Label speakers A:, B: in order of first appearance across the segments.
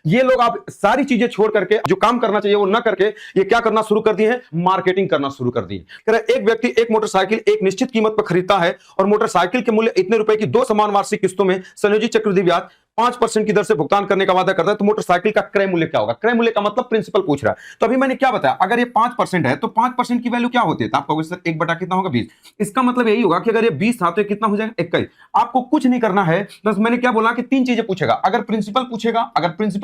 A: ये लोग आप सारी चीजें छोड़ करके जो काम करना चाहिए वो ना करके ये क्या करना शुरू कर दिए हैं, मार्केटिंग करना शुरू कर दिए। कह रहे एक व्यक्ति एक मोटरसाइकिल एक निश्चित कीमत पर खरीदता है और मोटरसाइकिल के मूल्य इतने रुपए की दो समान वार्षिक किस्तों में संयोजित चक्रवृद्धि ब्याज 5% की दर से भुगतान करने का वादा करता है, तो मोटरसाइकिल का क्रय मूल्य क्या होगा? क्रय मूल्य का मतलब प्रिंसिपल पूछ रहा है। तो अभी मैंने क्या बताया, अगर ये 5% है तो 5% की वैल्यू क्या होती है? तो आप कहोगे सर 1 बटा कितना होगा? 20। इसका मतलब यही होगा कि अगर ये 20 था तो कितना हो जाएगा? 21। आपको कुछ नहीं करना है, बस मैंने क्या बोला कि 3 चीजें पूछेगा। अगर प्रिंसिपल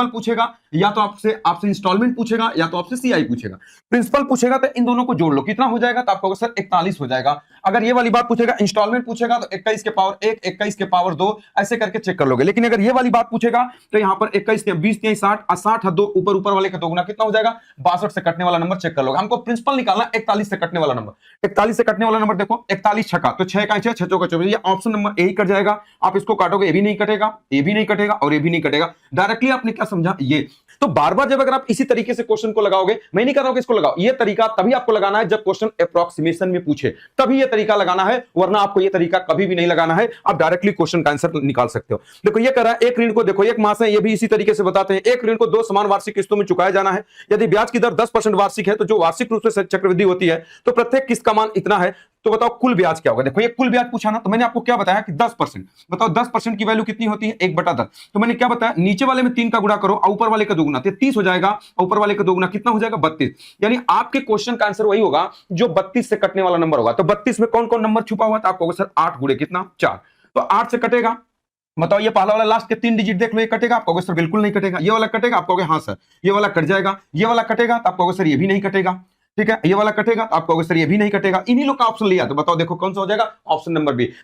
A: पूछेगा या तो आपसे इंस्टॉलमेंट पूछेगा या तो आपसे सीआई पूछेगा। प्रिंसिपल पूछेगा तो इन दोनों को जोड़ लो, कितना हो जाएगा? तो आप कहोगे सर 41 हो जाएगा। अगर ये वाली बात पूछेगा, इंस्टॉलमेंट पूछेगा तो 21 के पावर 1, 21 के पावर 2 ऐसे करके चेक कर लोगे। लेकिन अगर ये वाली बात पूछेगा तो यहां पर 21 20 60 60 हद दो ऊपर वाले का दोगुना कितना हो जाएगा? 62 से कटने वाला नंबर चेक कर लोगे। हमको प्रिंसिपल निकालना 41 से कटने वाला नंबर। 41 से कटने वाला नंबर देखो, 41 छक्का तो 6 का 6 6 चौका 24, ये option number A he cut जाएगा। आप इसको काटोगे, ये भी नहीं कटेगा, ये भी नहीं कटेगा और ये भी नहीं कटेगा। डायरेक्टली आपने क्या समझा ये? तो बार बार जब अगर आप इसी तरीके से क्वेश्चन को लगाओगे, मैं नहीं कर रहा हूं कि इसको लगाओ, ये तरीका तभी आपको लगाना है जब क्वेश्चन अप्रोक्सीमेशन में पूछे, तभी ये तरीका लगाना है, वरना आपको ये तरीका कभी भी नहीं लगाना है। आप डायरेक्टली क्वेश्चन का आंसर निकाल सकते हो। देखो ये कर रहा है, एक ऋण को देखो, एक मास है, ये भी इसी तरीके से बताते हैं। एक ऋण को 2 समान वार्षिक किस्तों में चुकाया जाना है। यदि ब्याज की दर 10% वार्षिक है तो जो वार्षिक रूप से चक्रवृद्धि होती है तो प्रत्येक किस्त का मान इतना है। तो बताओ कुल ब्याज क्या होगा? देखो ये कुल ब्याज पूछा ना, तो मैंने आपको क्या बताया कि 10%। बताओ 10% की वैल्यू कितनी होती है? 1/10। तो मैंने क्या बताया, नीचे वाले में 3 का गुणा करो और ऊपर वाले का दोगुना, तो 30 हो जाएगा। ऊपर वाले का दोगुना कितना हो जाएगा? 32। यानी आपके क्वेश्चन का आंसर वही होगा जो 32 से कटने वाला नंबर होगा। तो 32 में कौन कौन नंबर छुपा हुआ था? आपको सर 8 गुणे कितना? 4। तो 8 से कटेगा। बताओ ये पहला वाला लास्ट के 3 डिजिट देख लो, ये कटेगा? आप कहोगे सर बिल्कुल नहीं कटेगा। ये वाला कटेगा? आप कहोगे हाँ सर। ये वाला कट जाएगा। ये वाला कटेगा? तो आप कहोगे सर ये भी नहीं कटेगा। ठीक है, ये वाला कटेगा? तो आप कहोगे सर ये भी नहीं कटेगा। इन्हीं लोग का ऑप्शन लिया, तो बताओ देखो कौन सा हो जाएगा? Option number B.